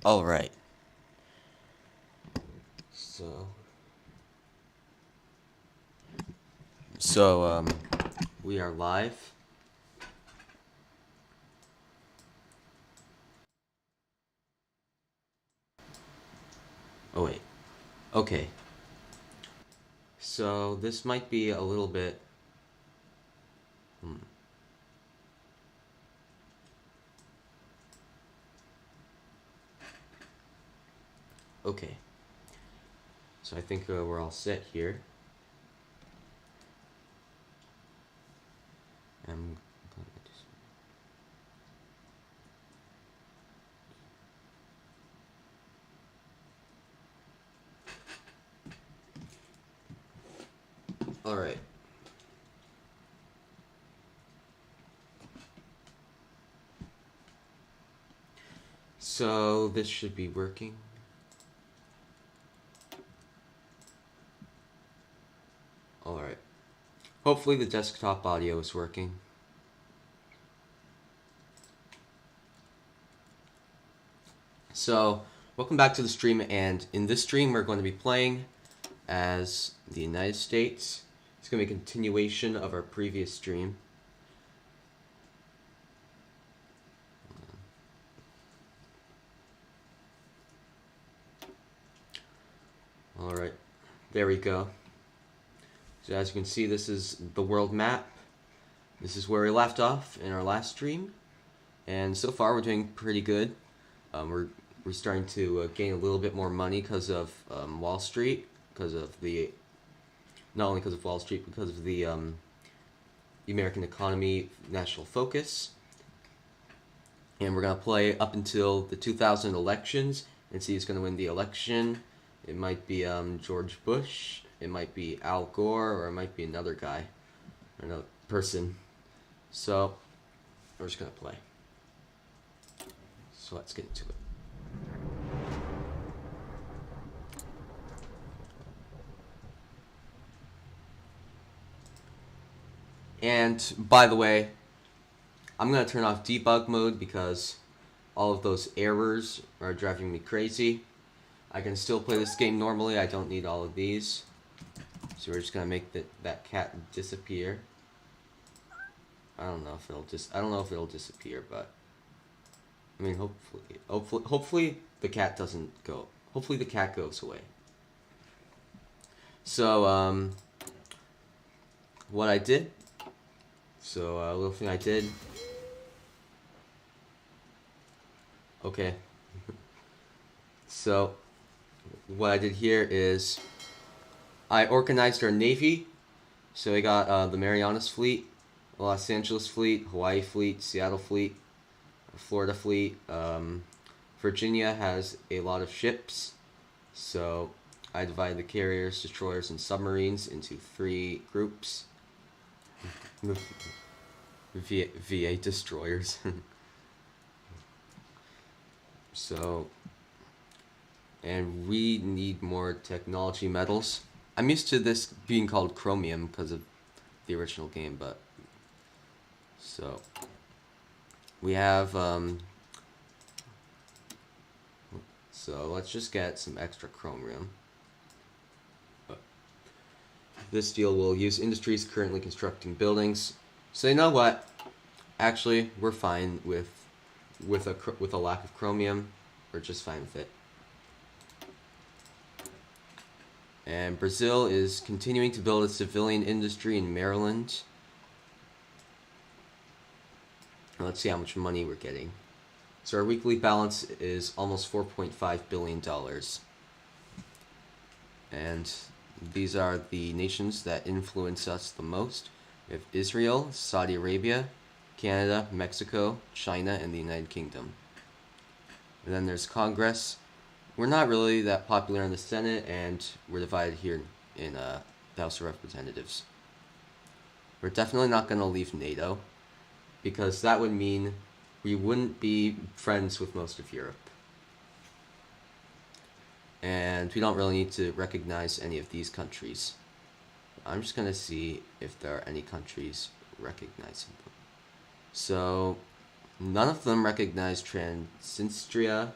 All right. So, we are live. Oh wait. Okay. So this might be a little bit. Okay. So I think we're all set here. I'm gonna just... All right. So this should be working. All right. Hopefully the desktop audio is working. So, welcome back to the stream, and in this stream we're going to be playing as the United States. It's going to be a continuation of our previous stream. Alright, there we go. So as you can see, this is the world map. This is where we left off in our last stream. And so far we're doing pretty good. We're starting to gain a little bit more money because of Wall Street, because of the... Not only because of Wall Street, because of the American economy national focus. And we're going to play up until the 2000 elections and see who's going to win the election. It might be George Bush, it might be Al Gore, or it might be another guy, or another person. So, we're just going to play. So let's get into it. And, by the way, I'm going to turn off debug mode because all of those errors are driving me crazy. I can still play this game normally, I don't need all of these. So we're just going to make that cat disappear. I don't know if it'll disappear, but I mean, hopefully the cat doesn't go. Hopefully the cat goes away. So, what I did. So, a little thing I did. Okay. So, what I did here is I organized our Navy. So we got the Marianas Fleet, Los Angeles Fleet, Hawaii Fleet, Seattle Fleet, Florida Fleet. Virginia has a lot of ships. So I divided the carriers, destroyers, and submarines into 3 groups. V8 destroyers. So, and we need more technology metals. I'm used to this being called chromium because of the original game, but so we have so let's just get some extra chromium. This deal will use industries currently constructing buildings. So you know what? Actually, we're fine with a lack of chromium. We're just fine with it. And Brazil is continuing to build a civilian industry in Maryland. Let's see how much money we're getting. So our weekly balance is almost $4.5 billion. And these are the nations that influence us the most. We have Israel, Saudi Arabia, Canada, Mexico, China, and the United Kingdom. And then there's Congress. We're not really that popular in the Senate, and we're divided here in the House of Representatives. We're definitely not going to leave NATO, because that would mean we wouldn't be friends with most of Europe. And we don't really need to recognize any of these countries. I'm just going to see if there are any countries recognizing them. So, none of them recognize Transnistria,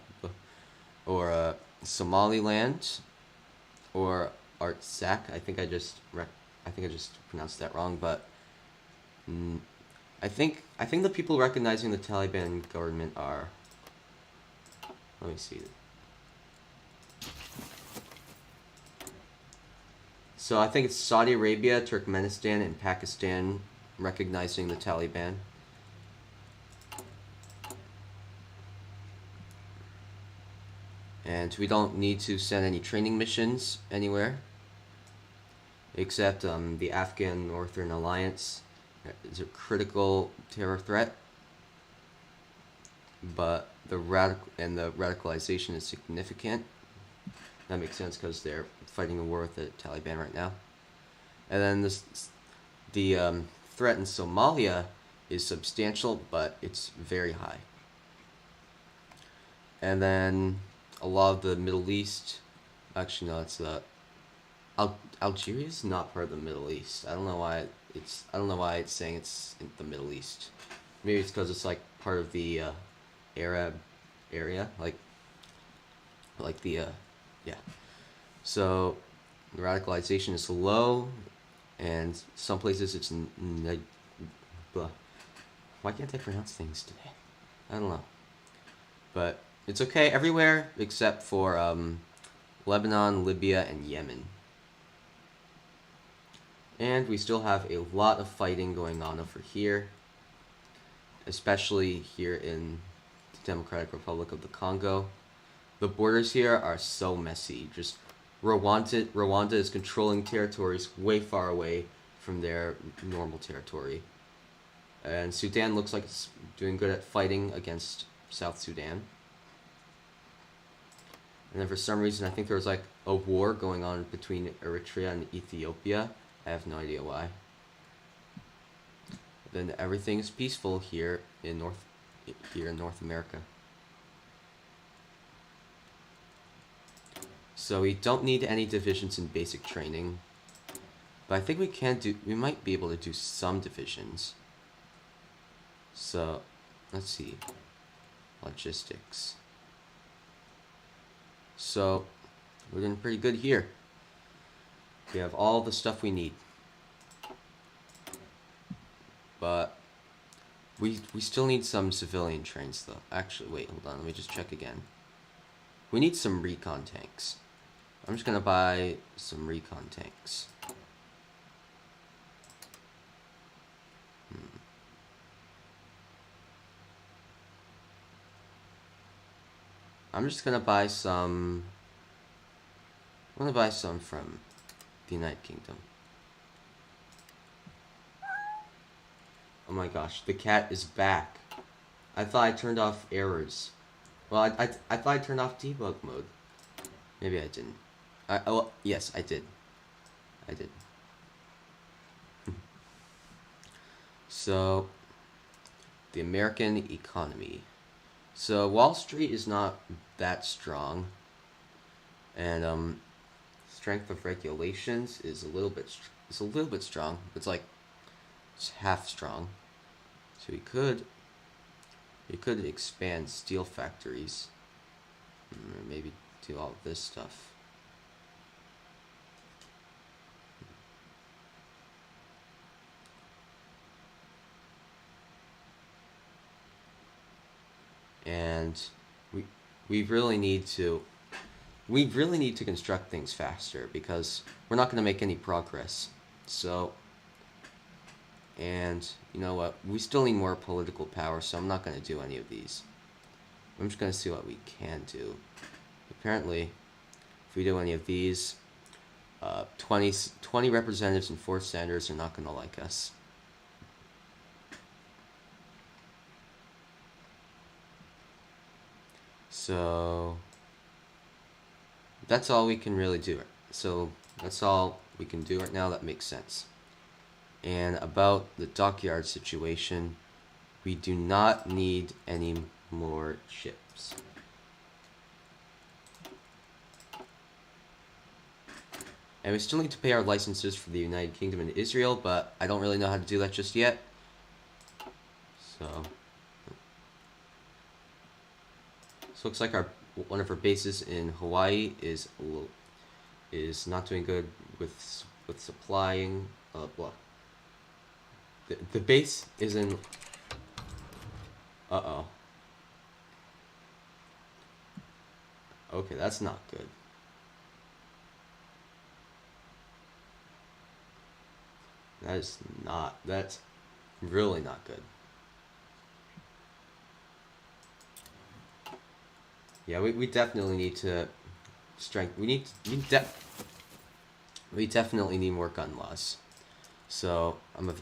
or Somaliland, or Artsakh. I think I just pronounced that wrong, but I think the people recognizing the Taliban government are. Let me see. So I think it's Saudi Arabia, Turkmenistan, and Pakistan recognizing the Taliban. And we don't need to send any training missions anywhere, except the Afghan Northern Alliance is a critical terror threat, but the radicalization is significant. That makes sense because they're fighting a war with the Taliban right now. And then the threat in Somalia is substantial, but it's very high. And then a lot of the Middle East, actually no, it's Algeria is not part of the Middle East. I don't know why it's saying it's in the Middle East. Maybe it's because it's like part of the Arab area, like the yeah. So the radicalization is low, and some places it's why can't I pronounce things today? I don't know, but it's okay everywhere except for Lebanon, Libya, and Yemen. And we still have a lot of fighting going on over here, especially here in the Democratic Republic of the Congo. The borders here are so messy. Just Rwanda is controlling territories way far away from their normal territory. And Sudan looks like it's doing good at fighting against South Sudan. And then for some reason, I think there was like a war going on between Eritrea and Ethiopia. I have no idea why. Then everything is peaceful here in North America. So we don't need any divisions in basic training, but I think we might be able to do some divisions. So let's see, logistics. So we're doing pretty good here. We have all the stuff we need, but we still need some civilian trains though. Actually, wait, hold on, let me just check again. We need some recon tanks. I'm just gonna buy some recon tanks. I'm just gonna buy some. I'm gonna buy some from the United Kingdom. Oh my gosh, the cat is back. I thought I turned off errors. Well, I thought I turned off debug mode. Maybe I didn't. Oh, yes, I did. I did. So, the American economy. So, Wall Street is not that strong. And, strength of regulations is a little bit strong. It's like, it's half strong. So, we could expand steel factories. Or maybe do all of this stuff. And we really need to construct things faster because we're not going to make any progress. So, and you know what, we still need more political power, so I'm not going to do any of these. I'm just going to see what we can do. Apparently, if we do any of these, 20 representatives and 4 senators are not going to like us. So that's all we can really do. So that's all we can do right now that makes sense. And about the dockyard situation, we do not need any more ships. And we still need to pay our licenses for the United Kingdom and Israel, but I don't really know how to do that just yet. So looks like our one of our bases in Hawaii is not doing good with supplying. Well, the base is in. Uh-oh. Okay, that's not good. That's really not good. Yeah, we definitely need to we definitely need more gun laws. So I'm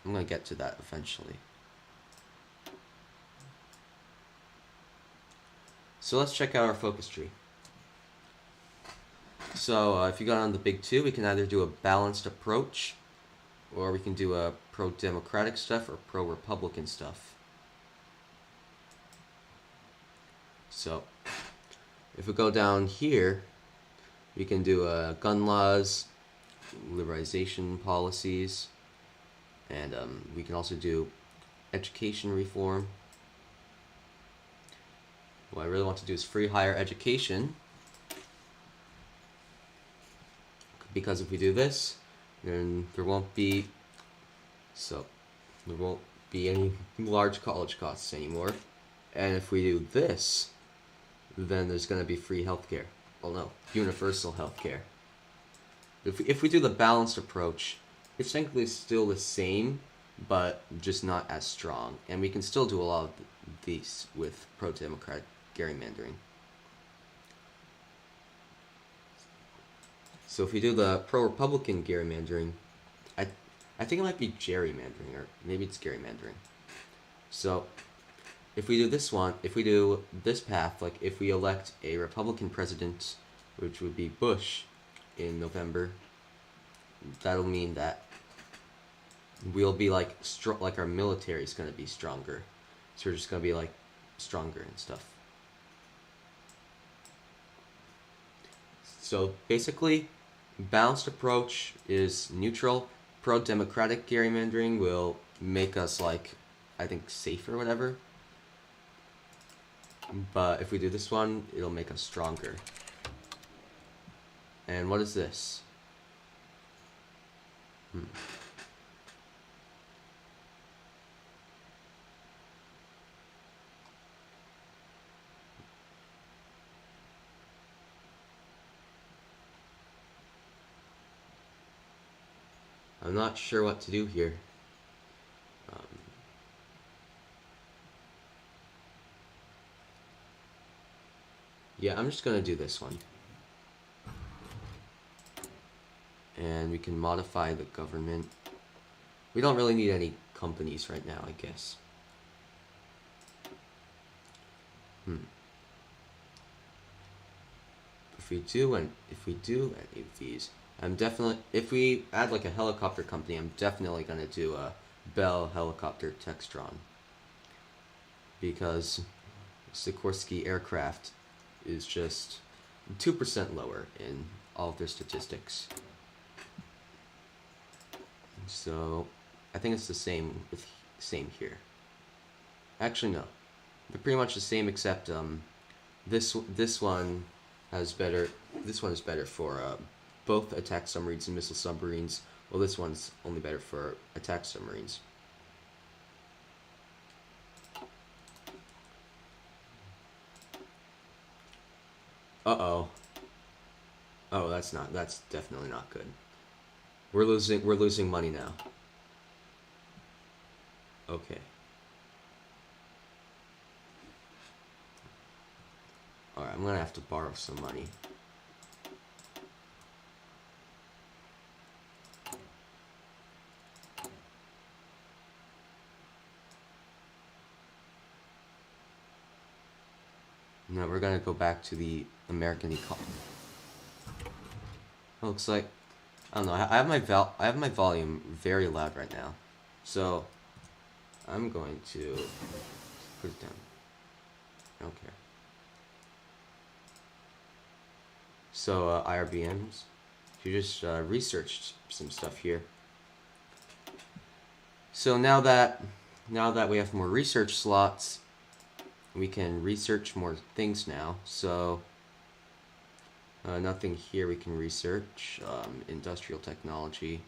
gonna get to that eventually. So let's check out our focus tree. So if you got on the big two, we can either do a balanced approach, or we can do a pro-democratic stuff or pro-republican stuff. So if we go down here, we can do gun laws, liberalization policies, and we can also do education reform. What I really want to do is free higher education, because if we do this, then there won't be any large college costs anymore. And if we do this, then there's going to be free healthcare. Well, no, universal healthcare. If we do the balanced approach, it's technically still the same, but just not as strong. And we can still do a lot of these with pro-democratic gerrymandering. So if we do the pro-republican gerrymandering, I think it might be gerrymandering, or maybe it's gerrymandering. So if we do this one, if we do this path, like if we elect a Republican president, which would be Bush, in November, that'll mean that we'll be like our military is going to be stronger. So we're just going to be like stronger and stuff. So basically, balanced approach is neutral. Pro-democratic gerrymandering will make us, like, I think, safer or whatever. But if we do this one, it'll make us stronger. And what is this? I'm not sure what to do here. Yeah, I'm just gonna do this one. And we can modify the government. We don't really need any companies right now, I guess. If we do any of these, if we add like a helicopter company, I'm definitely gonna do a Bell Helicopter Textron, because Sikorsky aircraft is just 2% lower in all of their statistics. So I think it's the same here. Actually, no, they're pretty much the same, except this one has better. This one is better for both attack submarines and missile submarines. Well, this one's only better for attack submarines. Uh-oh. Oh, that's definitely not good. We're losing money now. Okay. Alright, I'm gonna have to borrow some money. No, we're gonna go back to the American economy. Looks like, I don't know. I have my volume very loud right now, so I'm going to put it down. Okay. So IRBMs, you just researched some stuff here. So now that we have more research slots, We can research more things now. So nothing here we can research. Industrial technology.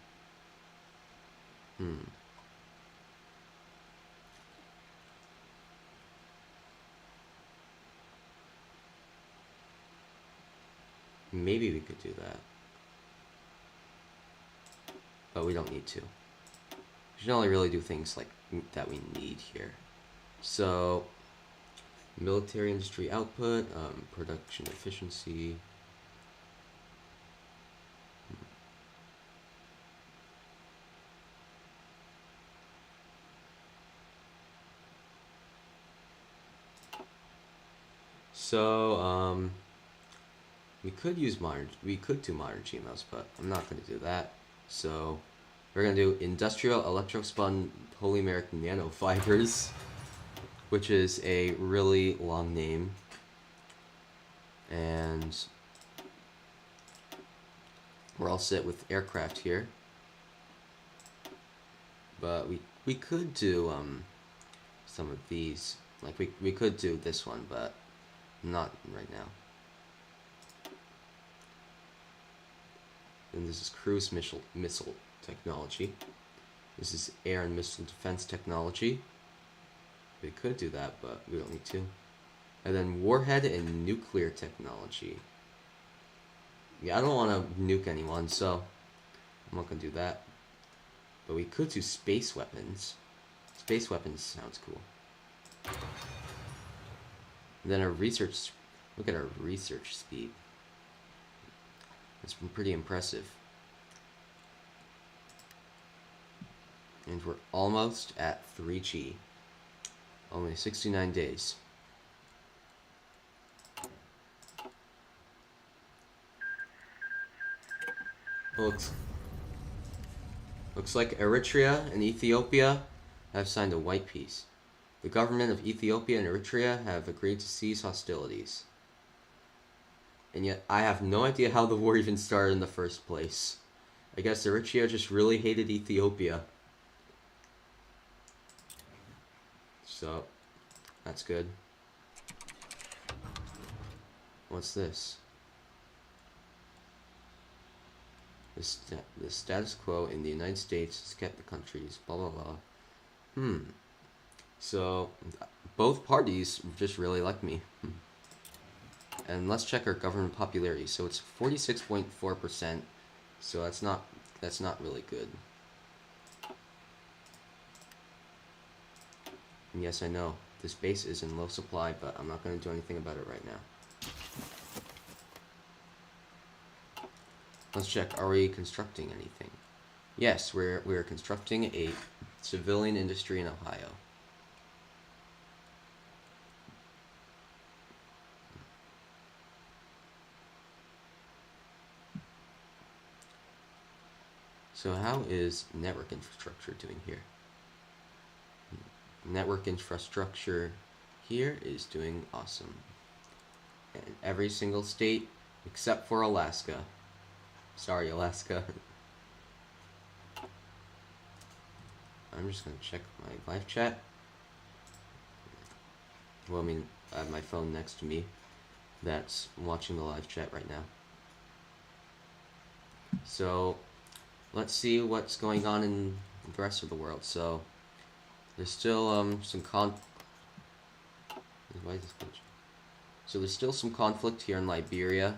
Maybe we could do that. But we don't need to. We should only really do things like that we need here. So, military industry output, production efficiency. So, we could do modern GMOs, but I'm not going to do that. So, we're going to do industrial electrospun polymeric nanofibers, which is a really long name. And we're all set with aircraft here. But we could do some of these. Like we could do this one, but not right now. And this is cruise missile technology. This is air and missile defense technology. We could do that, but we don't need to. And then warhead and nuclear technology. Yeah, I don't want to nuke anyone, so I'm not going to do that. But we could do space weapons. Space weapons sounds cool. And then our research, look at our research speed. It's pretty impressive. And we're almost at 3G. Only 69 days. Looks like Eritrea and Ethiopia have signed a white peace. The government of Ethiopia and Eritrea have agreed to cease hostilities. And yet, I have no idea how the war even started in the first place. I guess Eritrea just really hated Ethiopia. So, that's good. What's this? The status quo in the United States has kept the countries, blah blah blah. So, both parties just really like me. And let's check our government popularity. So it's 46.4%. So that's not really good. And yes, I know this base is in low supply, but I'm not going to do anything about it right now. Let's check. Are we constructing anything? Yes, we're constructing a civilian industry in Ohio. So how is network infrastructure doing here? Network infrastructure here is doing awesome. And every single state except for Alaska. Sorry, Alaska. I'm just going to check my live chat. Well, I mean, I have my phone next to me that's watching the live chat right now. So, let's see what's going on in the rest of the world. So, there's still some why is this glitch? So there's still some conflict here in Liberia.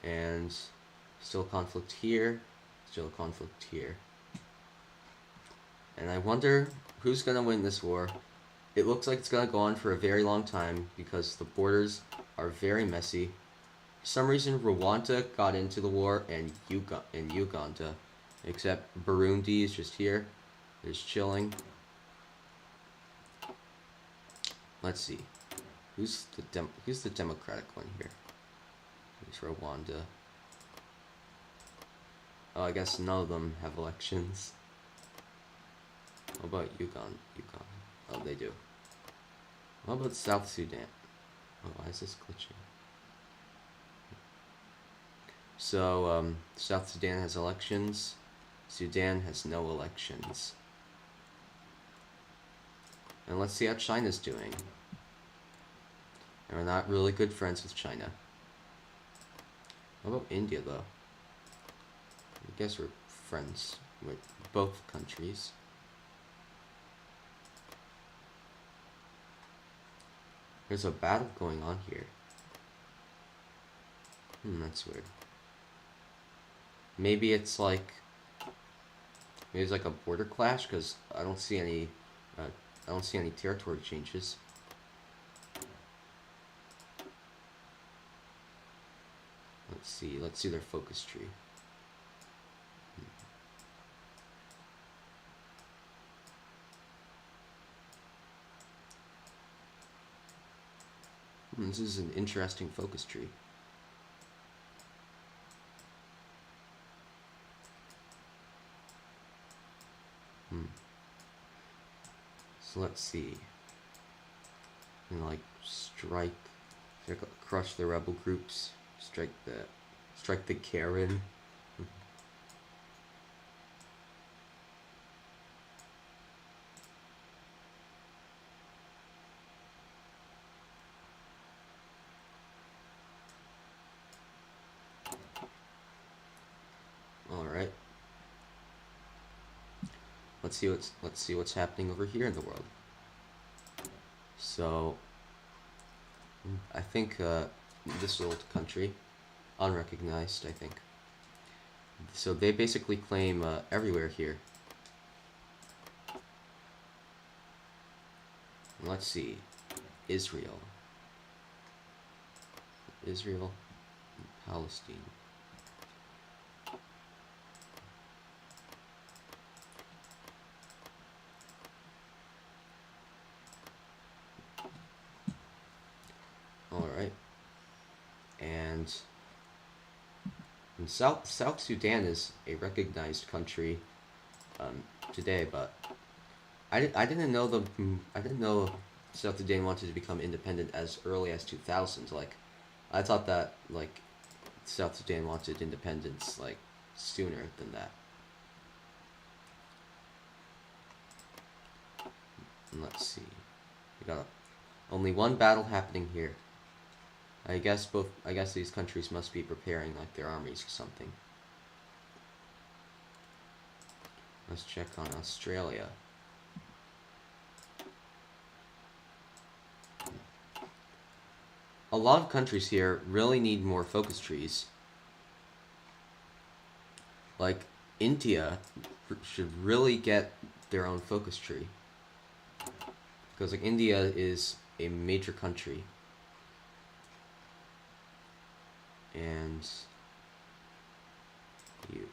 And still conflict here. Still conflict here. And I wonder who's gonna win this war. It looks like it's gonna go on for a very long time because the borders are very messy. For some reason, Rwanda got into the war and Uganda. Except Burundi is just here. It's chilling. Let's see. Who's the democratic one here? It's Rwanda. Oh, I guess none of them have elections. What about Uganda? Oh, they do. What about South Sudan? Oh, why is this glitching? So, South Sudan has elections. Sudan has no elections. And let's see how China's doing. And we're not really good friends with China. What about India, though? I guess we're friends with both countries. There's a battle going on here. That's weird. Maybe it's like a border clash, because I don't see any territory changes. Let's see their focus tree. This is an interesting focus tree. So let's see. And like crush the rebel groups, strike the Karen. All right. Let's see what's happening over here in the world. So I think this little country, unrecognized, I think. So they basically claim everywhere here. Let's see, Israel, and Palestine. Alright. And South Sudan is a recognized country today, but I didn't know South Sudan wanted to become independent as early as 2000. Like, I thought that like South Sudan wanted independence like sooner than that. And let's see, we got only one battle happening here. I guess these countries must be preparing like their armies or something. Let's check on Australia. A lot of countries here really need more focus trees. Like, India should really get their own focus tree. Because like India is a major country. And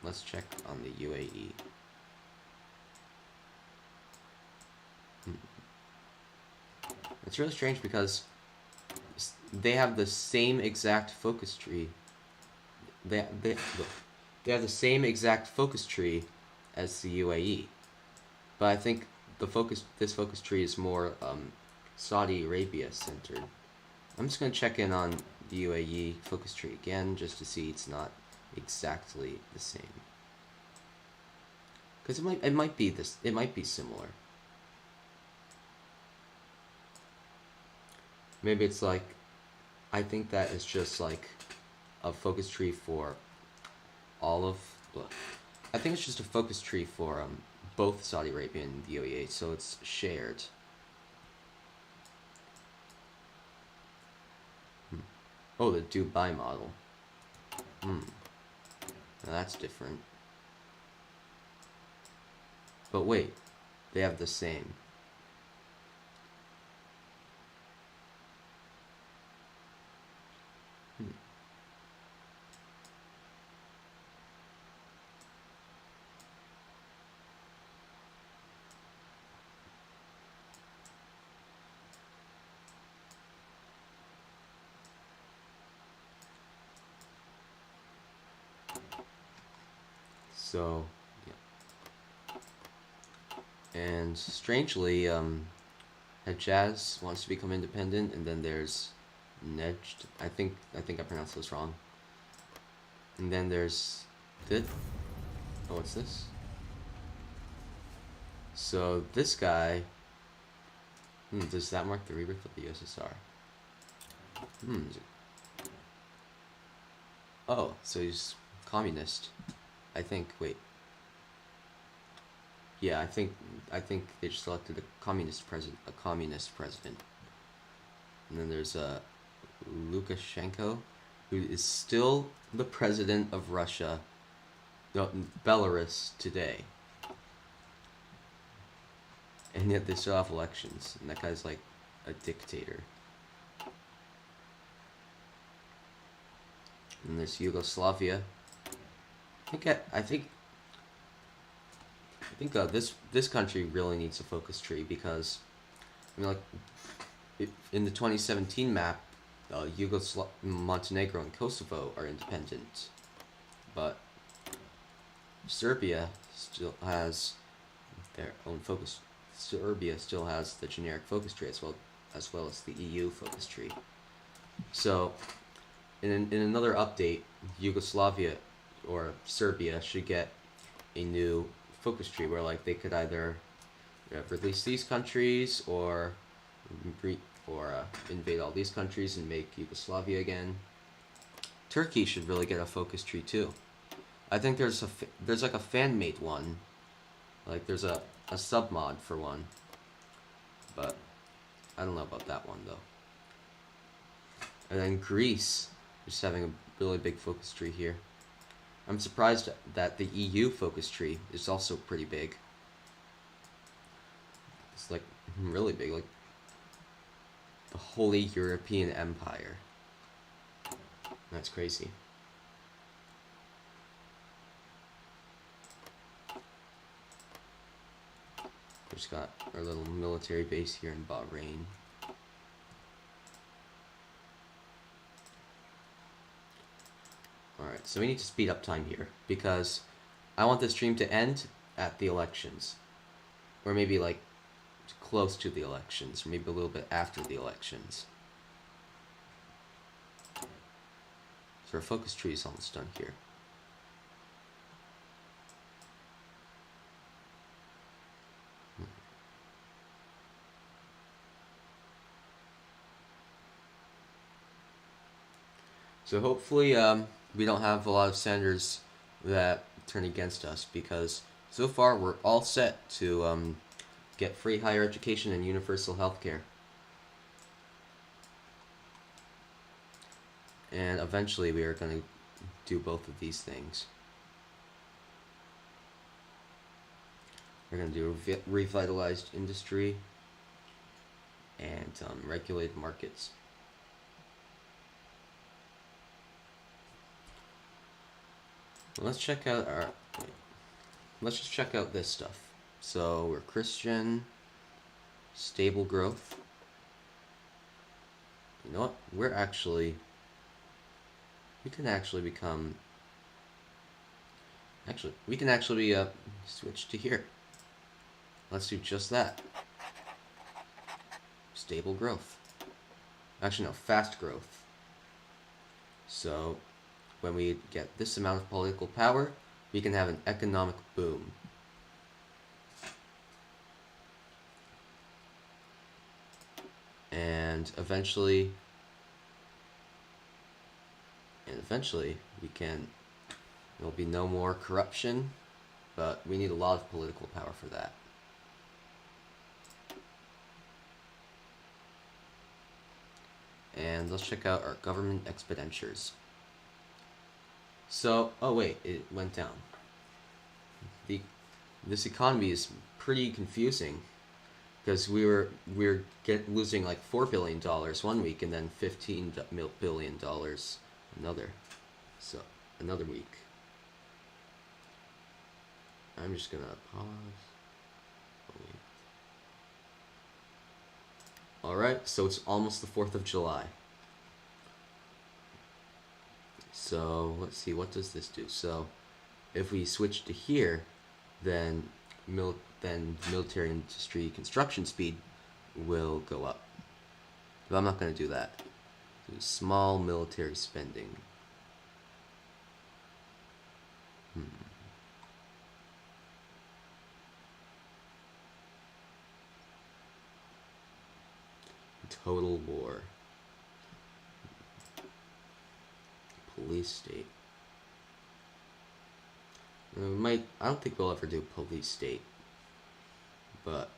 let's check on the UAE. It's really strange because they have the same exact focus tree. They have the same exact focus tree as the UAE, but I think this focus tree is more Saudi Arabia centered. I'm just gonna check in on the UAE focus tree again just to see it's not exactly the same, because it might be similar. Maybe it's like, I think that is just like a focus tree for all of, I think it's just a focus tree for both Saudi Arabia and the UAE, so it's shared. Oh, the Dubai model. Now that's different. But wait, they have the same. So, yeah. And strangely, Hejaz wants to become independent, and then there's Nejd. I think I pronounced this wrong. And then there's Did. Oh, what's this? So this guy Does that mark the rebirth of the USSR? Oh, so he's communist. I think. Wait. Yeah, I think they just elected a communist president. And then there's Lukashenko, who is still the president of Russia, no, Belarus today. And yet they still have elections, and that guy's like a dictator. And there's Yugoslavia. I think this country really needs a focus tree because, I mean, like, in the 2017 map, Montenegro and Kosovo are independent, but Serbia still has their own focus. Serbia still has the generic focus tree as well as the EU focus tree. So, in another update, Yugoslavia or Serbia should get a new focus tree where like they could either release these countries or invade all these countries and make Yugoslavia again. Turkey should really get a focus tree too. I think there's like a fan-made one, like there's a sub-mod for one, but I don't know about that one though. And then Greece is having a really big focus tree here. I'm surprised that the EU focus tree is also pretty big. It's like really big, like the Holy European Empire. That's crazy. We just got our little military base here in Bahrain. Alright, so we need to speed up time here because I want this stream to end at the elections. Or maybe like close to the elections, or maybe a little bit after the elections. So our focus tree is almost done here. So hopefully we don't have a lot of senators that turn against us, because so far we're all set to get free higher education and universal health care. And eventually we are going to do both of these things. We're going to do revitalized industry and regulated markets. Let's check out let's just check out this stuff. So we're Christian, stable growth. You know what? We can actually become. We can actually switch to here. Let's do just that. Stable growth. Actually, no, fast growth. So when we get this amount of political power, we can have an economic boom. And eventually we can, there'll be no more corruption, but we need a lot of political power for that. And let's check out our government expenditures. So, oh wait, it went down. This economy is pretty confusing because we're losing like $4 billion 1 week and then $15 billion another. So another week. I'm just gonna pause. Alright, so it's almost the 4th of July. So let's see, what does this do? So if we switch to here, then military industry construction speed will go up. But I'm not going to do that. Small military spending. total war. Police state. I don't think we'll ever do police state. But,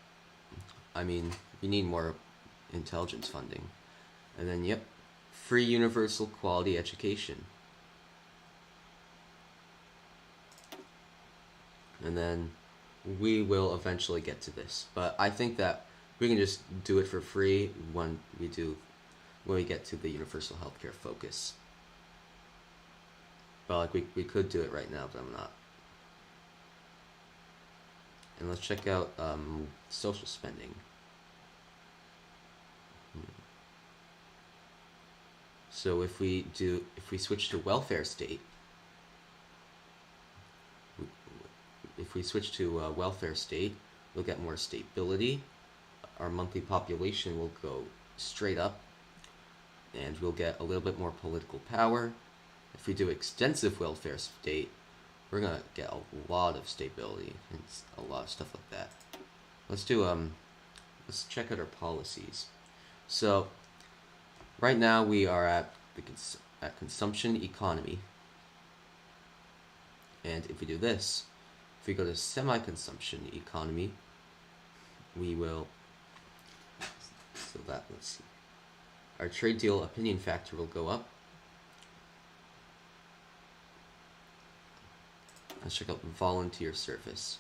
I mean, we need more intelligence funding. And then, yep, free universal quality education. And then we will eventually get to this. But I think that we can just do it for free when we get to the universal healthcare focus. But like we could do it right now, but I'm not. And let's check out social spending. So if we switch to welfare state, we'll get more stability. Our monthly population will go straight up, and we'll get a little bit more political power. If we do extensive welfare state, we're gonna get a lot of stability and a lot of stuff like that. Let's check out our policies. So right now we are at consumption economy, and if we do this, if we go to semi-consumption economy, we will. So that, let's see. Our trade deal opinion factor will go up. Let's check out volunteer service.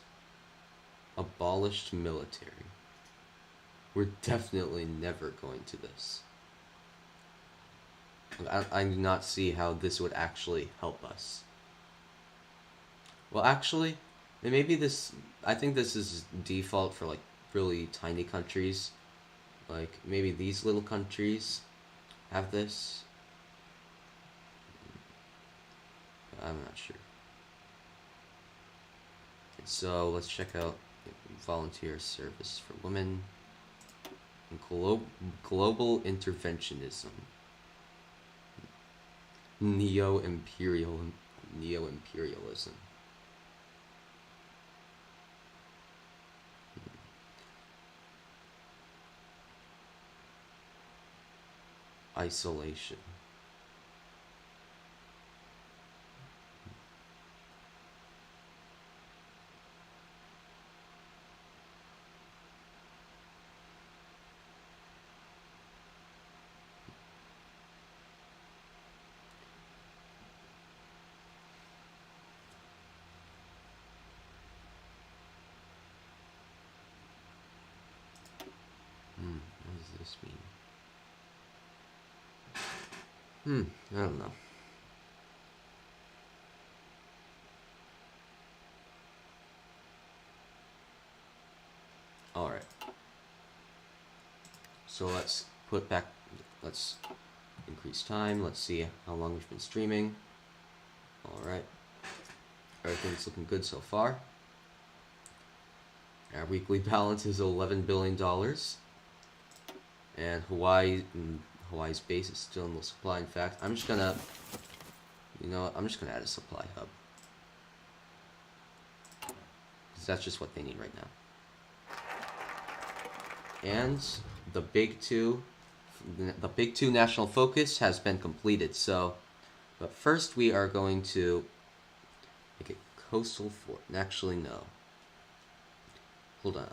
Abolished military. We're definitely never going to this. I do not see how this would actually help us. Well, actually, maybe this. I think this is default for like really tiny countries. Like maybe these little countries have this. I'm not sure. So let's check out volunteer service for women. And global interventionism. Neo-imperialism. Isolation. What does this mean? I don't know. Alright. So let's increase time. Let's see how long we've been streaming. Alright. Everything's looking good so far. Our weekly balance is $11 billion. And Hawaii's base is still in low supply. In fact, I'm just gonna add a supply hub. Because that's just what they need right now. And the big two national focus has been completed. So, but first we are going to make a coastal fort. Actually, no. Hold on.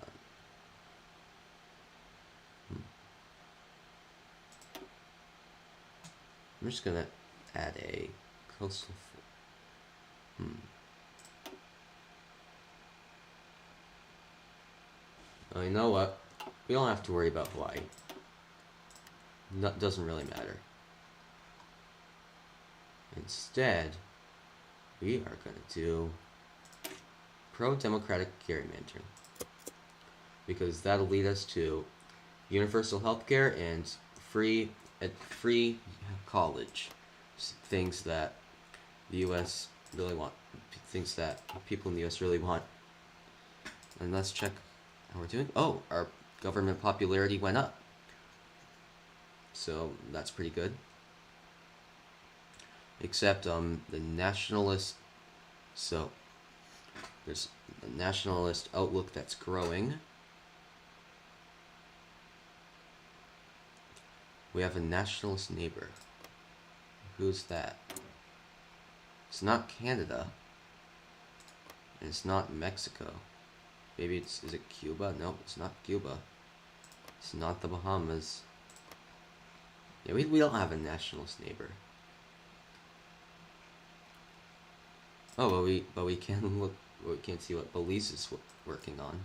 I'm just gonna add a coastal fort. Oh, you know what? We don't have to worry about Hawaii. That doesn't really matter. Instead, we are gonna do pro-democratic gerrymandering, because that'll lead us to universal healthcare and free college, things that the U.S. really want, things that people in the U.S. really want. And let's check how we're doing. Oh, our government popularity went up, so that's pretty good. Except the nationalist. So there's a nationalist outlook that's growing. We have a nationalist neighbor. Who's that? It's not Canada. And it's not Mexico. Maybe is it Cuba? No, it's not Cuba. It's not the Bahamas. Yeah, we don't have a nationalist neighbor. Oh, but we can look. We can't see what Belize is working on.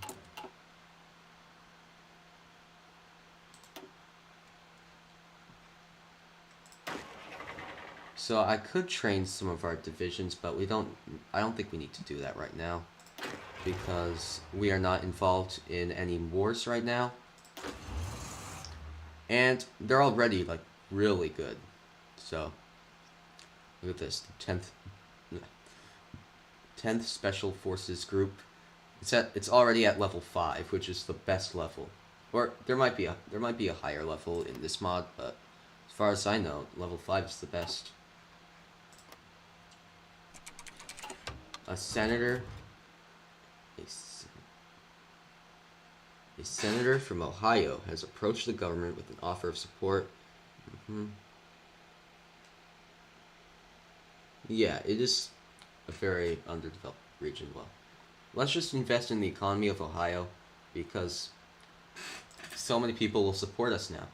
So I could train some of our divisions, but we don't. I don't think we need to do that right now, because we are not involved in any wars right now, and they're already like really good. So look at this, 10th Special Forces Group. It's already at level 5, which is the best level. Or there might be a higher level in this mod, but as far as I know, level 5 is the best. A senator from Ohio has approached the government with an offer of support. Yeah, it is a very underdeveloped region. Well, let's just invest in the economy of Ohio, because so many people will support us now.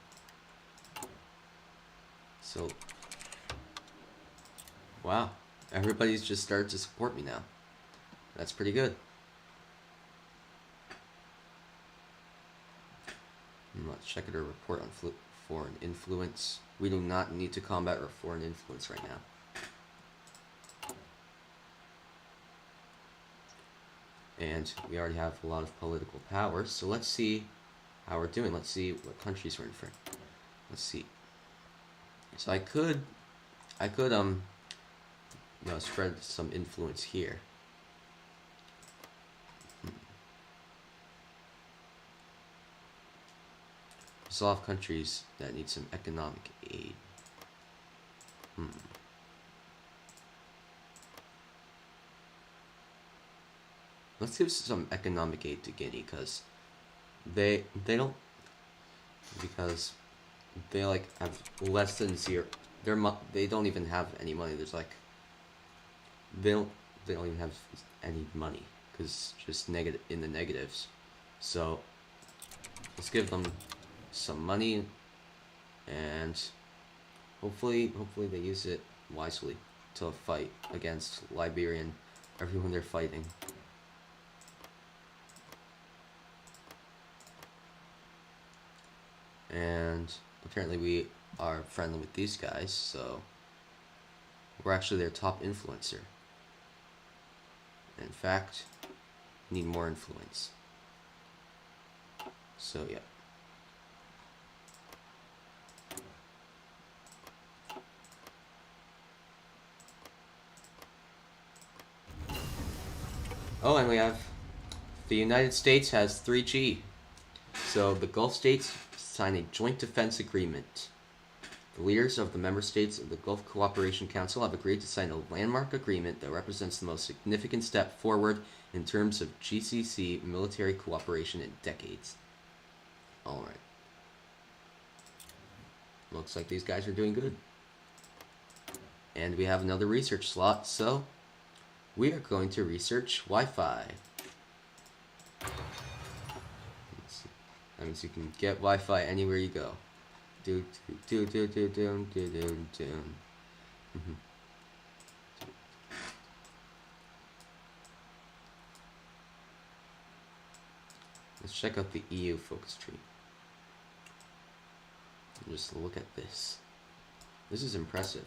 So, wow, everybody's just started to support me now. That's pretty good. Let's check out our report on foreign influence. We do not need to combat our foreign influence right now. And we already have a lot of political power, so let's see how we're doing. Let's see what countries we're in for. Let's see. So I could spread some influence here. There's a lot of countries that need some economic aid. Let's give some economic aid to Guinea, because they like have less than zero. They don't even have any money. There's like they don't even have any money, because just negative in the negatives. So let's give them some money, and hopefully they use it wisely to fight against Liberian, everyone they're fighting. And apparently we are friendly with these guys, so we're actually their top influencer. In fact, need more influence. So yeah. Oh, and we have the United States has 3G. So the Gulf states sign a joint defense agreement. The leaders of the member states of the Gulf Cooperation Council have agreed to sign a landmark agreement that represents the most significant step forward in terms of GCC military cooperation in decades. Alright. Looks like these guys are doing good. And we have another research slot, so we are going to research Wi-Fi. That means you can get Wi-Fi anywhere you go. Let's check out the EU focus tree. And just look at this. This is impressive.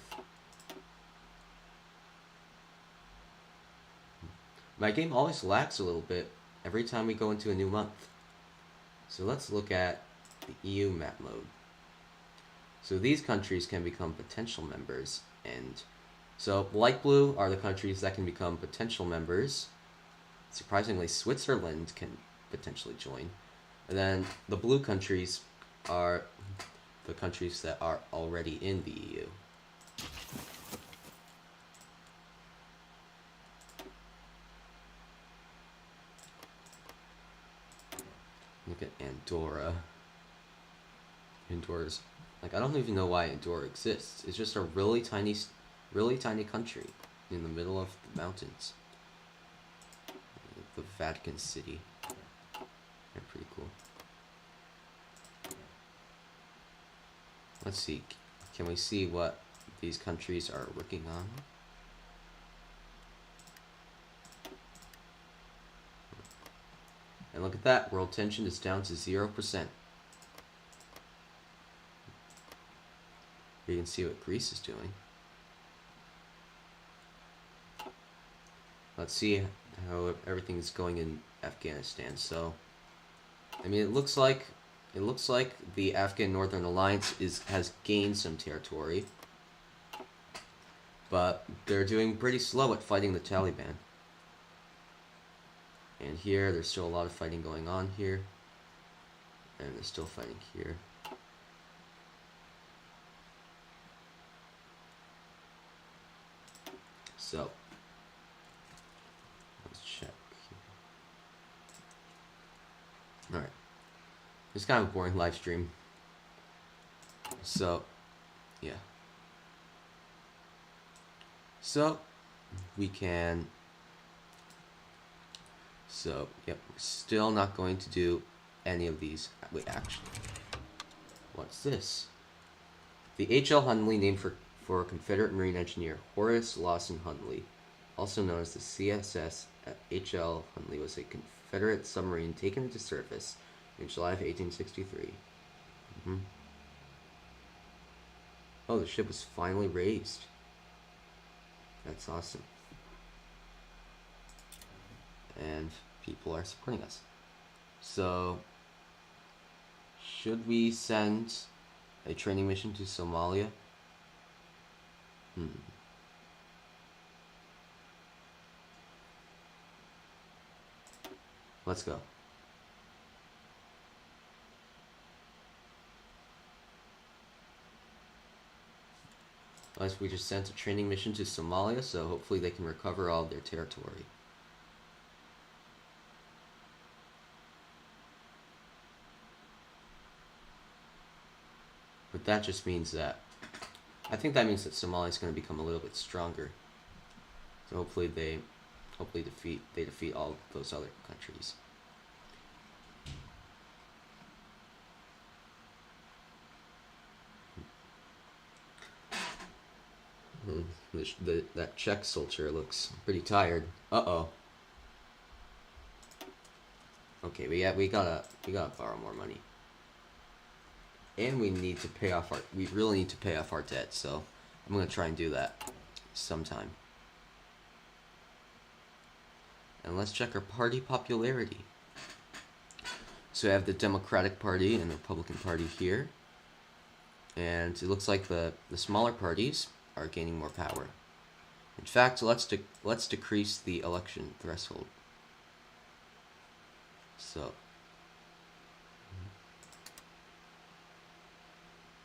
My game always lags a little bit every time we go into a new month. So let's look at the EU map mode. So these countries can become potential members, and so light blue are the countries that can become potential members. Surprisingly, Switzerland can potentially join. And then the blue countries are the countries that are already in the EU. Look at Andorra. Andorra's Like, I don't even know why Andorra exists. It's just a really tiny country in the middle of the mountains. The Vatican City. They're pretty cool. Let's see. Can we see what these countries are working on? And look at that. World tension is down to 0%. You can see what Greece is doing. Let's see how everything is going in Afghanistan. So, I mean, it looks like the Afghan Northern Alliance has gained some territory, but they're doing pretty slow at fighting the Taliban. And here, there's still a lot of fighting going on here, and they're still fighting here. So, let's check. Alright. It's kind of a boring live stream. So, yeah. So, we can... So, yep, we're still not going to do any of these. Wait, actually. What's this? The H.L. Hundley, named for Confederate Marine Engineer Horace Lawson Hundley, also known as the CSS H.L. Hundley, was a Confederate submarine taken into service in July of 1863. Oh, the ship was finally raised. That's awesome. And people are supporting us. So, should we send a training mission to Somalia? Let's go. We just sent a training mission to Somalia, so hopefully they can recover all of their territory. But that just means that, I think that means that Somalia is going to become a little bit stronger. So hopefully they defeat all those other countries. That Czech soldier looks pretty tired. Uh-oh. Okay, we gotta borrow more money. And we need to pay off we really need to pay off our debt, so I'm gonna try and do that sometime. And let's check our party popularity. So we have the Democratic Party and the Republican Party here. And it looks like the smaller parties are gaining more power. In fact, let's decrease the election threshold. So,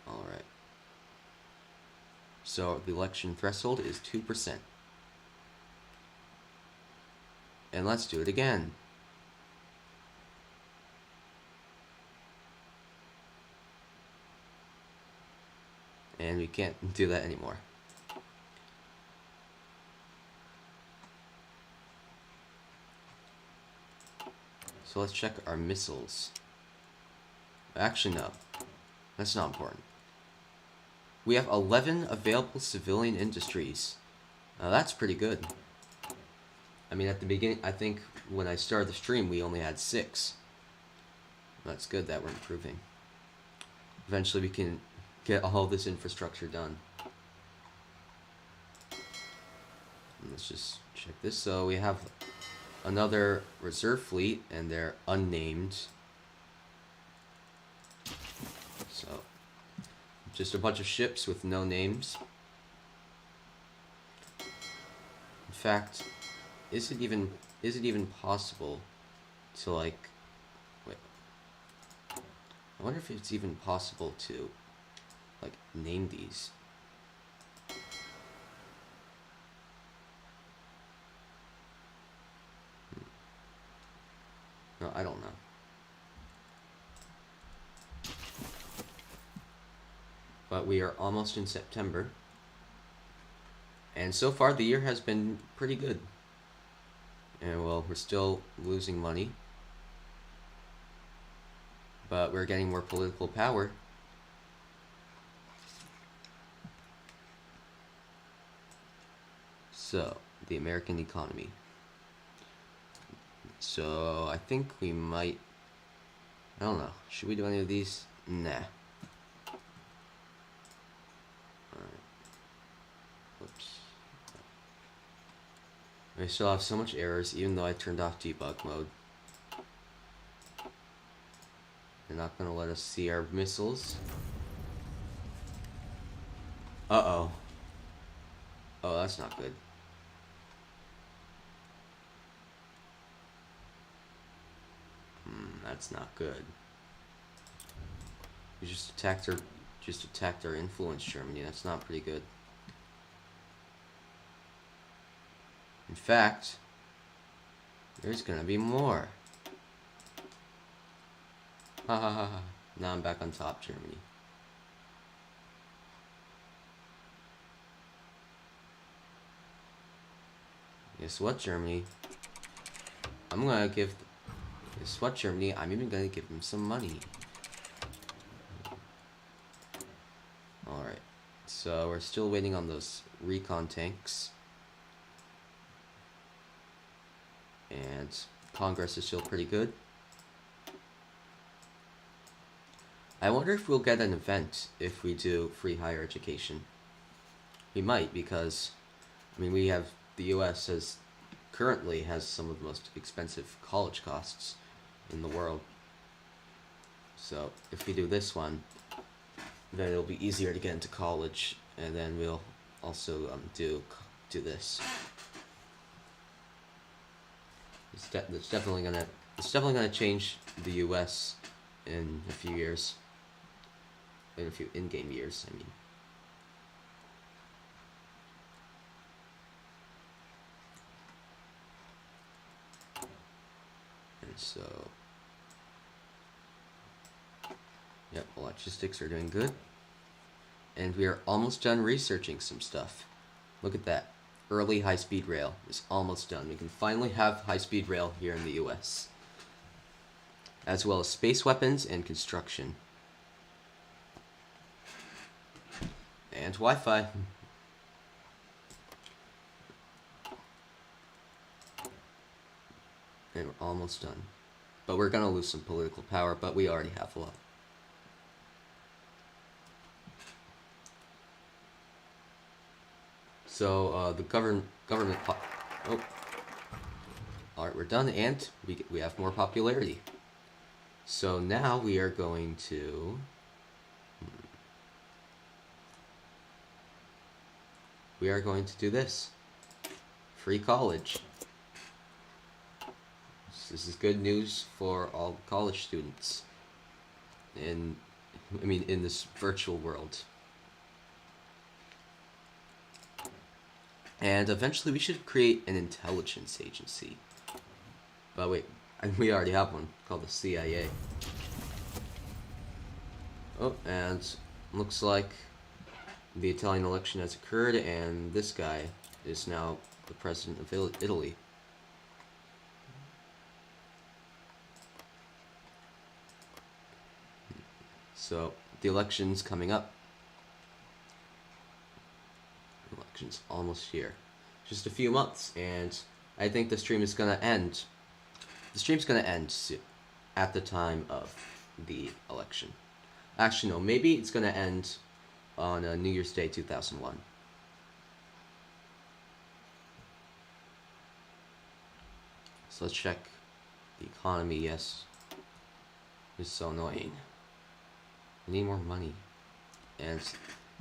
all right. So the election threshold is 2%. And let's do it again. And we can't do that anymore. So let's check our missiles. Actually, no. That's not important. We have 11 available civilian industries. Now that's pretty good. I mean, at the beginning, I think when I started the stream, we only had 6. That's good that we're improving. Eventually we can get all this infrastructure done. And let's just check this. So we have another reserve fleet, and they're unnamed. So just a bunch of ships with no names. In fact, is it even possible to, like, wait, I wonder if it's even possible to, like, name these. No, I don't know. But we are almost in September. And so far the year has been pretty good. And well, we're still losing money. But we're getting more political power. So, the American economy. So, I think we might... I don't know. Should we do any of these? Nah. Alright. Whoops. I still have so much errors, even though I turned off debug mode. They're not gonna let us see our missiles. Uh-oh. Oh, that's not good. That's not good. We just attacked our influence, Germany. That's not pretty good. In fact, there's gonna be more. Ha ha ha ha. Now I'm back on top, Germany. Guess what, Germany? Guess what, Germany? I'm even gonna give them some money. Alright. So we're still waiting on those recon tanks. And Congress is still pretty good. I wonder if we'll get an event if we do free higher education. We might, because I mean the US currently has some of the most expensive college costs in the world. So if we do this one, then it'll be easier to get into college, and then we'll also do this. It's definitely gonna change the US in a few years. In a few in-game years, I mean. And so, yep, logistics are doing good. And we are almost done researching some stuff. Look at that. Early high-speed rail is almost done. We can finally have high-speed rail here in the US. As well as space weapons and construction. And Wi-Fi. And we're almost done. But we're gonna lose some political power, but we already have a lot. So the government. Oh, all right, we're done, and we have more popularity. So now we are going to. We are going to do this. Free college. This is good news for all college students. In this virtual world. And eventually we should create an intelligence agency. But wait, we already have one called the CIA. Oh, and looks like the Italian election has occurred, and this guy is now the president of Italy. So, the election's coming up. The election's almost here. Just a few months, and I think the stream is gonna end. The stream's gonna end soon, at the time of the election. Actually, no, maybe it's gonna end on New Year's Day 2001. So let's check the economy. Yes, it's so annoying. We need more money, and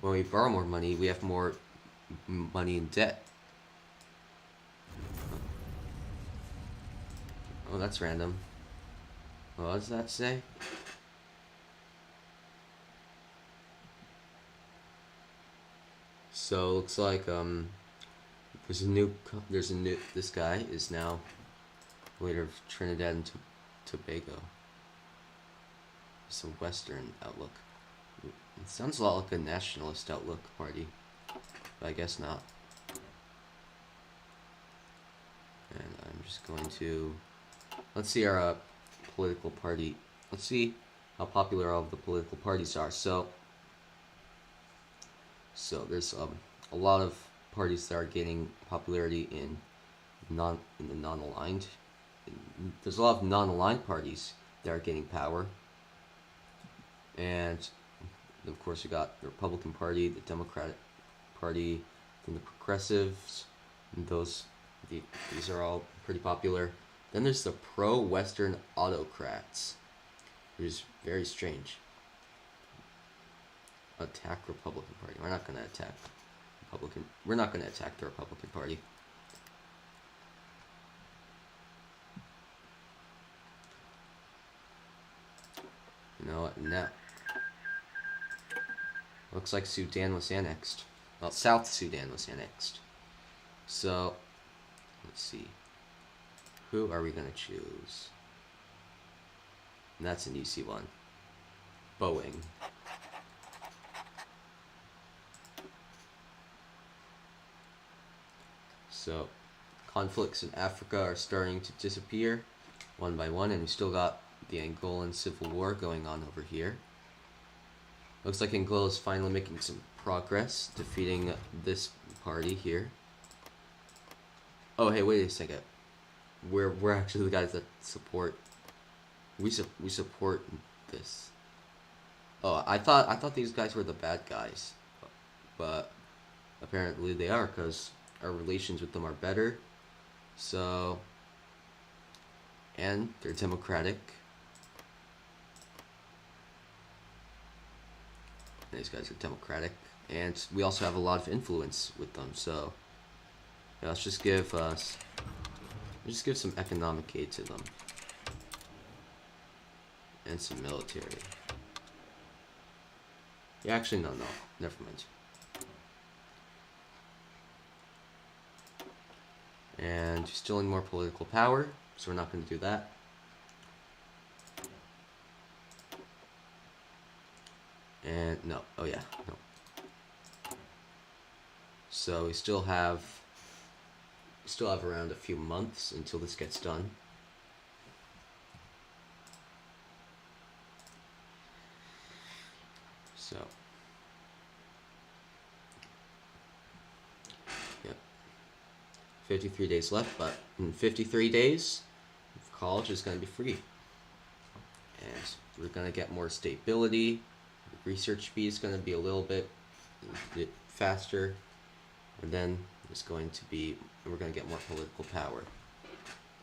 when we borrow more money, we have more money in debt. Oh, that's random. What does that say? So looks like this guy is now leader of Trinidad and Tobago. Some Western outlook. It sounds a lot like a nationalist outlook party, but I guess not. And I'm just going to, let's see our political party. Let's see how popular all of the political parties are. So there's a lot of parties that are gaining popularity in the non-aligned. There's a lot of non-aligned parties that are gaining power, and of course you got the Republican Party, the Democratic Party, then the Progressives. And these are all pretty popular. Then there's the pro-Western autocrats, which is very strange. Attack Republican Party. We're not going to attack Republican. We're not going to attack the Republican Party. You know what? No. Looks like Sudan was annexed. Well, South Sudan was annexed. So, let's see. Who are we going to choose? And that's an easy one. Boeing. So, conflicts in Africa are starting to disappear one by one, and we still got the Angolan Civil War going on over here. Looks like Angola is finally making some progress, defeating this party here. Oh, hey, wait a second. We're actually the guys that support. We support this. Oh, I thought these guys were the bad guys, but apparently they are, because our relations with them are better. So, and they're democratic. These guys are democratic, and we also have a lot of influence with them. So, yeah, let's just give some economic aid to them, and some military. Yeah, actually, no, never mind. And still in more political power, so we're not going to do that. And no, oh yeah, no. So we still have around a few months until this gets done. So, yep, 53 days left, but in 53 days, college is going to be free. And we're going to get more stability. The research speed is going to be a bit faster. And then we're going to get more political power.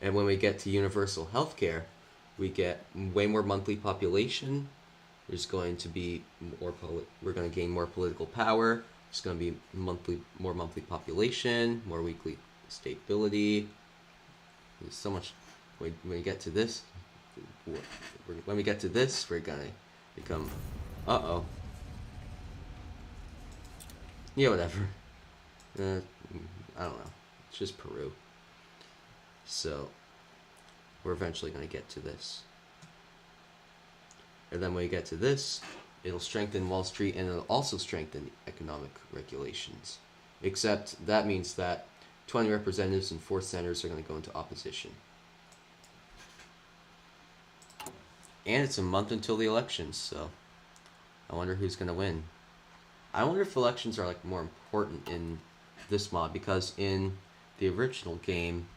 And when we get to universal healthcare, we get way more monthly population. There's going to be we're going to gain more political power. There's going to be more monthly population, more weekly stability. There's so much. When we get to this, we're going to become. Yeah, whatever. I don't know. It's just Peru. So, we're eventually going to get to this. And then when we get to this, it'll strengthen Wall Street, and it'll also strengthen economic regulations. Except that means that 20 representatives and 4 senators are going to go into opposition. And it's a month until the elections, so I wonder who's going to win. I wonder if elections are like more important in this mod, because in the original game,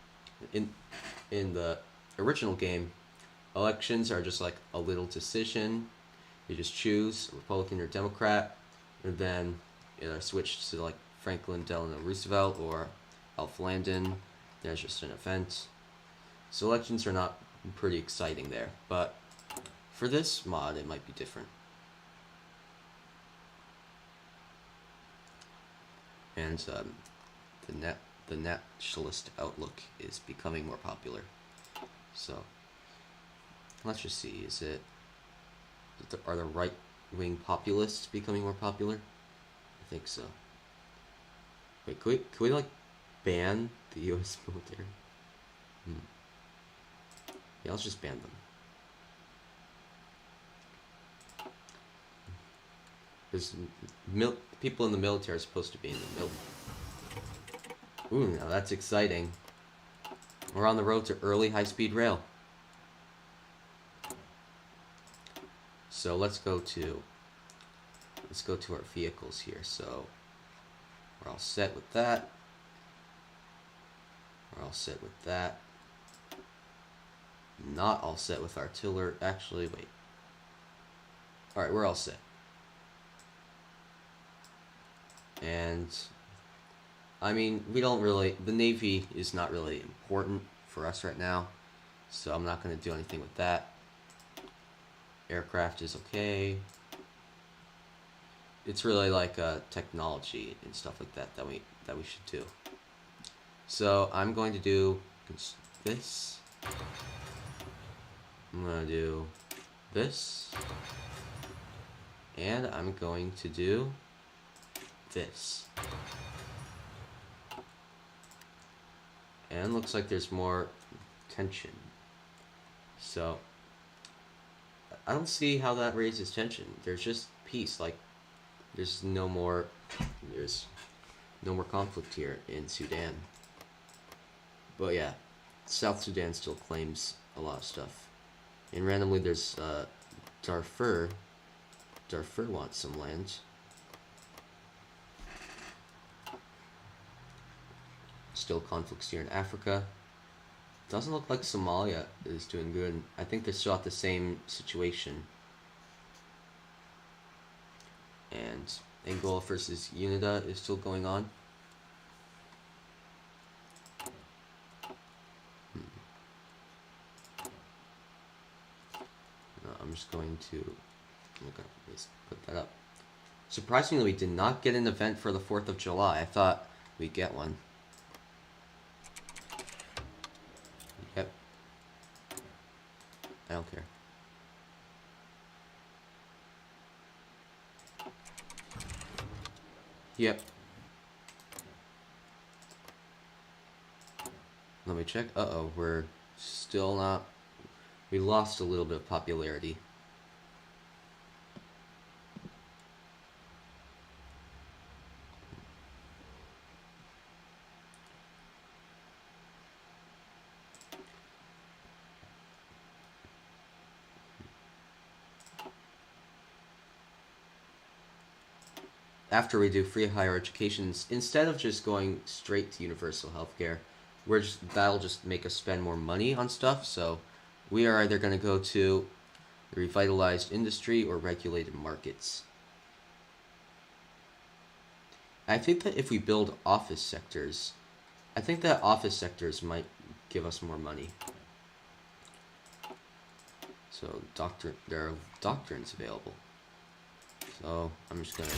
elections are just like a little decision. You just choose a Republican or Democrat, and then either switch to like Franklin Delano Roosevelt or Alf Landon. There's just an event. So elections are not pretty exciting there, but for this mod, it might be different. And the nationalist outlook is becoming more popular. So let's just see. Are the right-wing populists becoming more popular? I think so. Wait, can we like ban the U.S. military? Yeah, let's just ban them. Because people in the military are supposed to be in the Ooh, now that's exciting. We're on the road to early high-speed rail. So let's go to our vehicles here. So we're all set with that. We're all set with that. Not all set with artillery. Actually, wait. Alright, we're all set. And I mean, we don't really, the Navy is not really important for us right now, so I'm not going to do anything with that. Aircraft is okay. It's really like technology and stuff like that that we should do. So I'm going to do this. I'm going to do this. And I'm going to do this. And looks like there's more tension. So I don't see how that raises tension. There's just peace. Like there's no more conflict here in Sudan. But yeah, South Sudan still claims a lot of stuff. And randomly there's Darfur. Darfur wants some land. Still conflicts here in Africa. Doesn't look like Somalia is doing good. I think they're still at the same situation. And Angola versus Unida is still going on. No, I'm just going to put that up. Surprisingly, we did not get an event for the 4th of July. I thought we'd get one. Yep. I don't care. Yep. Let me check. Uh-oh, we're still not... We lost a little bit of popularity. After we do free higher education, instead of just going straight to universal healthcare, that'll just make us spend more money on stuff. So we are either going to go to revitalized industry or regulated markets. I think that if we build office sectors, I think that office sectors might give us more money. So there are doctrines available. So I'm just gonna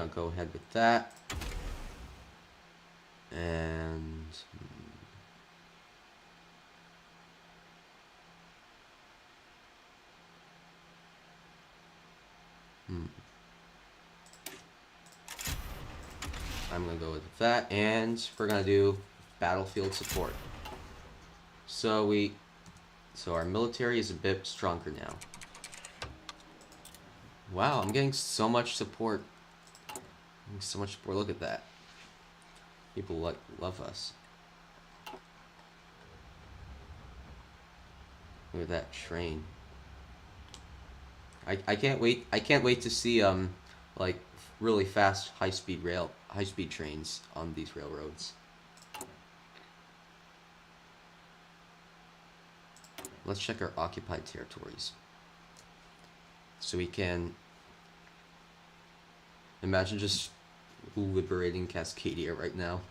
go ahead with that. And I'm gonna go with that, and we're gonna do battlefield support. So our military is a bit stronger now. Wow, I'm getting so much support. So much support. Look at that. People love us. Look at that train. I can't wait. I can't wait to see like really fast high speed trains on these railroads. Let's check our occupied territories. So we can imagine just liberating Cascadia right now.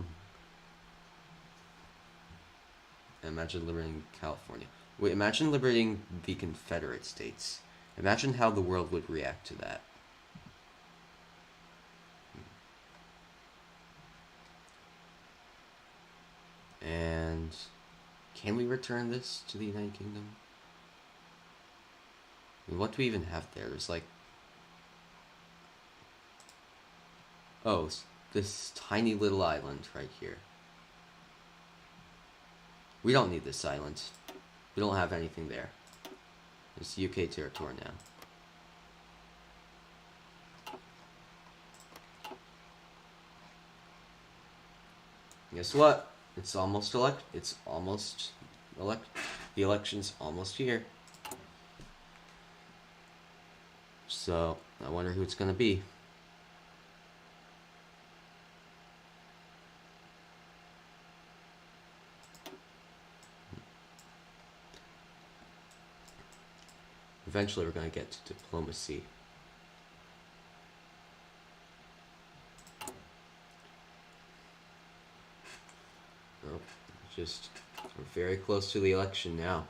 Imagine liberating California. Wait, imagine liberating the Confederate States. Imagine how the world would react to that. And can we return this to the United Kingdom? I mean, what do we even have there? There's like... Oh, this tiny little island right here. We don't need this island. We don't have anything there. It's UK territory now. guess what? It's almost the election's almost here. So I wonder who it's gonna be. Eventually we're gonna get to diplomacy. Oh, we're very close to the election now.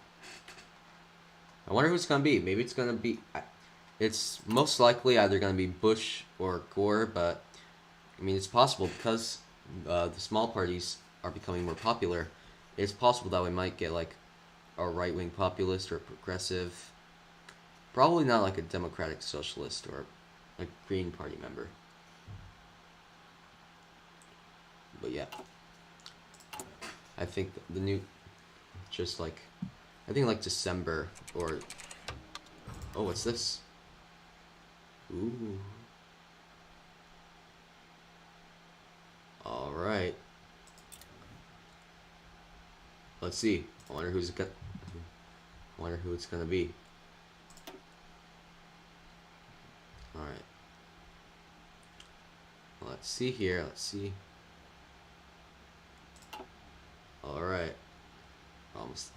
I wonder who it's gonna be. Maybe it's gonna be. It's most likely either gonna be Bush or Gore, but I mean it's possible because the small parties are becoming more popular. It's possible that we might get like a right-wing populist or a progressive. Probably not like a democratic socialist or a Green Party member. But yeah. I think the new, just like, I think like December or, oh, what's this? Ooh. All right. Let's see. I wonder who it's gonna be. All right. Let's see here. Let's see. All right. Almost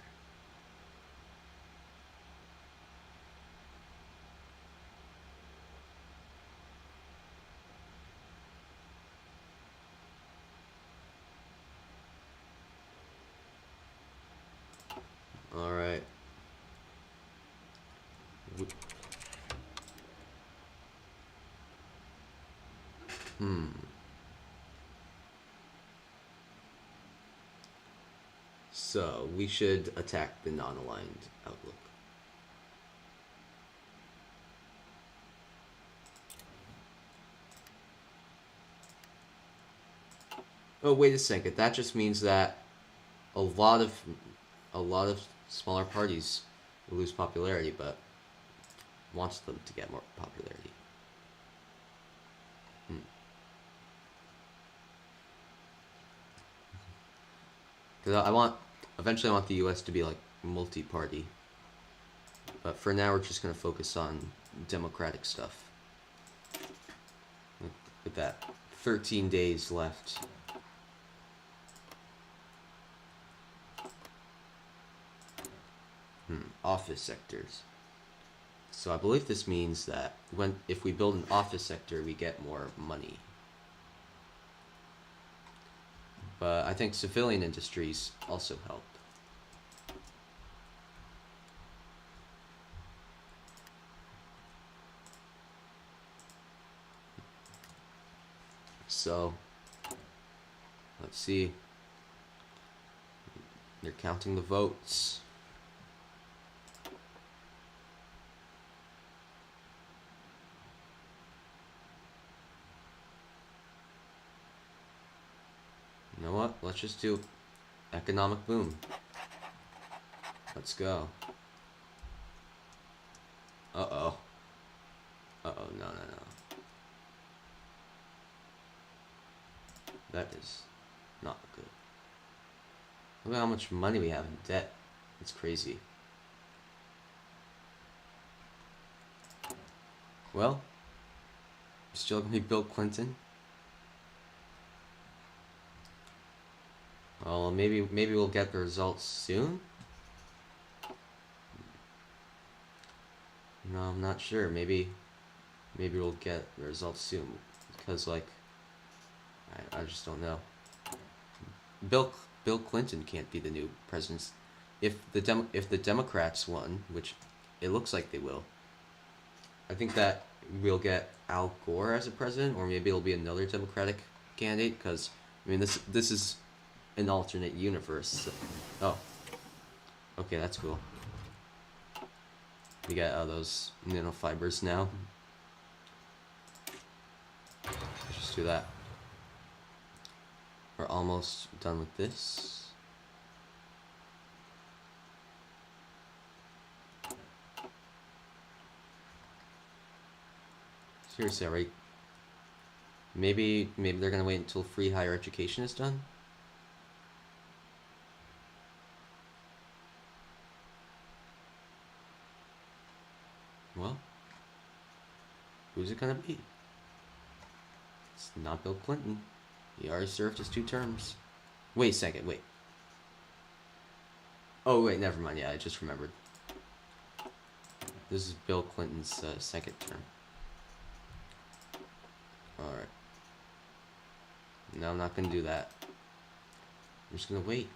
there. All right. So we should attack the non-aligned outlook. Oh, wait a second. That just means that a lot of smaller parties will lose popularity, but wants them to get more popularity. Because eventually I want the U.S. to be like multi-party. But for now, we're just gonna focus on democratic stuff. With that, 13 days left. Office sectors. So I believe this means that if we build an office sector, we get more money. But I think civilian industries also help. So, let's see. They're counting the votes. You know what? Let's just do economic boom. Let's go. Uh-oh. Uh-oh, no. That is not good. Look at how much money we have in debt. It's crazy. Well, still gonna be Bill Clinton. Well, maybe we'll get the results soon. No, I'm not sure. Maybe we'll get the results soon because like I just don't know. Bill Clinton can't be the new president. If the Democrats won, which it looks like they will, I think that we'll get Al Gore as a president, or maybe it'll be another Democratic candidate. Because I mean, this is an alternate universe. So, oh, okay, that's cool. We got those nanofibers now. Let's just do that. We're almost done with this. Seriously, right? Maybe they're gonna wait until free higher education is done. Well, who's it gonna be? It's not Bill Clinton. He already served his 2 terms. Wait a second, wait. Oh, wait, never mind. Yeah, I just remembered. This is Bill Clinton's 2nd term. Alright. No, I'm not gonna do that. I'm just gonna wait.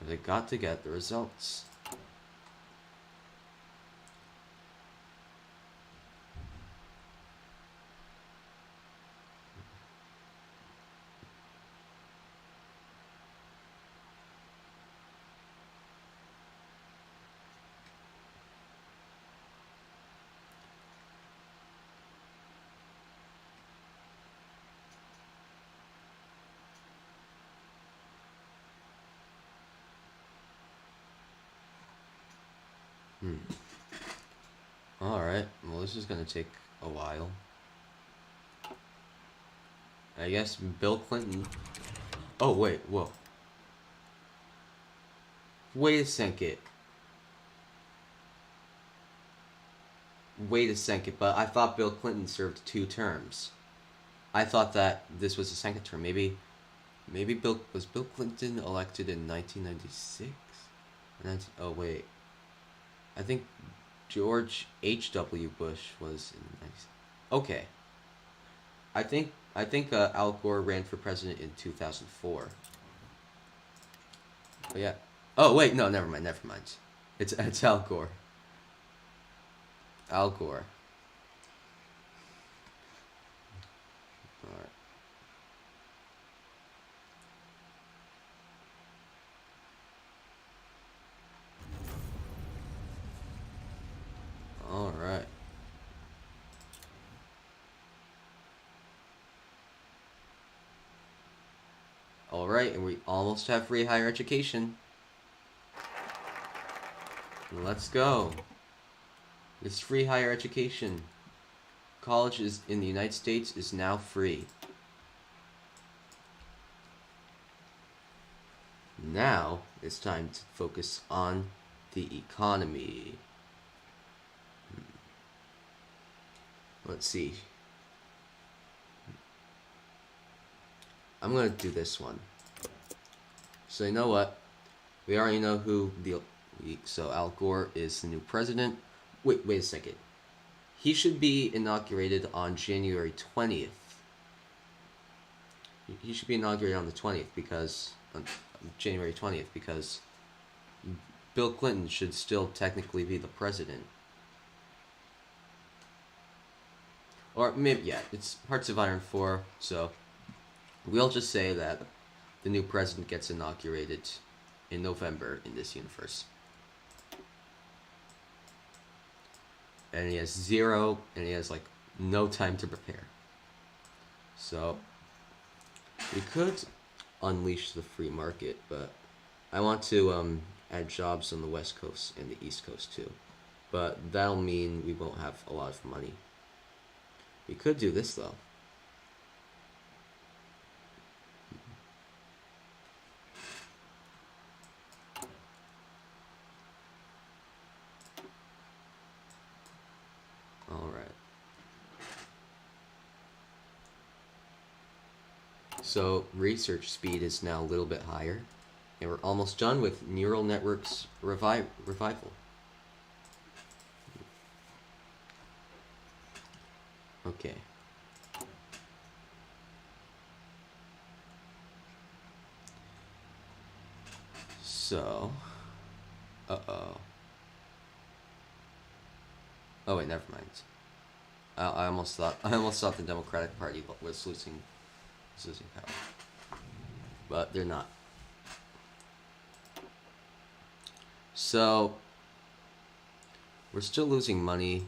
Because I got to get the results. Alright, well this is gonna take a while. I guess Bill Clinton... Oh, wait, whoa. Wait a second. Wait a second, but I thought Bill Clinton served 2 terms. I thought that this was the 2nd term. Maybe was Bill Clinton elected in 1996? Oh, wait. I think George H.W. Bush was in 96. Okay. I think Al Gore ran for president in 2004. But yeah. Oh wait, no, never mind. It's Al Gore. Al Gore. All right. All right, and we almost have free higher education. Let's go. It's free higher education. College in the United States is now free. Now it's time to focus on the economy. Let's see. I'm gonna do this one. So you know what? We already know who so Al Gore is the new president. Wait a second. He should be inaugurated on January 20th. He should be inaugurated on the 20th because January 20th because Bill Clinton should still technically be the president. Or maybe, yeah, it's Hearts of Iron 4, so we'll just say that the new president gets inaugurated in November in this universe. And he has like no time to prepare. So we could unleash the free market, but I want to add jobs on the West Coast and the East Coast too. But that'll mean we won't have a lot of money. We could do this though. Alright. So research speed is now a little bit higher. And we're almost done with neural networks revival. Okay. So, oh wait, never mind. I almost thought the Democratic Party was losing power, but they're not. So we're still losing money,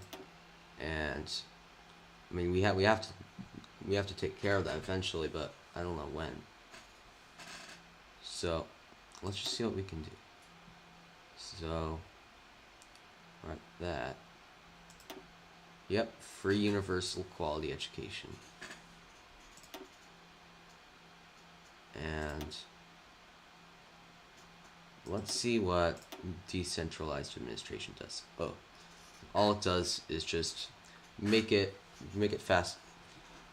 and I mean we have to take care of that eventually, but I don't know when. So let's just see what we can do. So like that. Yep, free universal quality education. And let's see what decentralized administration does. Oh, all it does is just make it fast.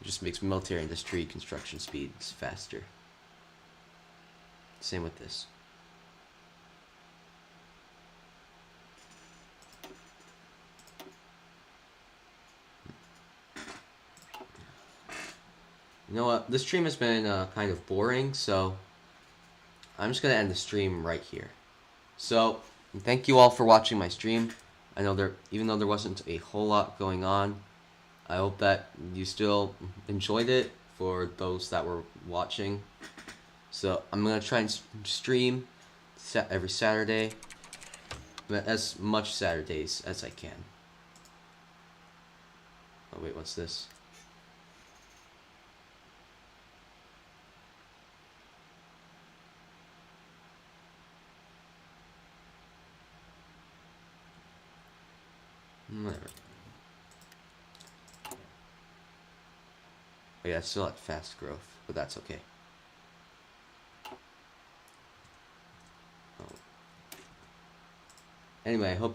It just makes military industry construction speeds faster. Same with this. You know what? This stream has been kind of boring, so I'm just gonna end the stream right here. So thank you all for watching my stream. I know even though there wasn't a whole lot going on, I hope that you still enjoyed it for those that were watching. So I'm gonna try and stream every Saturday, as much Saturdays as I can. Oh wait, what's this? Whatever. Oh yeah, it's still at fast growth, but that's okay. Oh. Anyway, I hope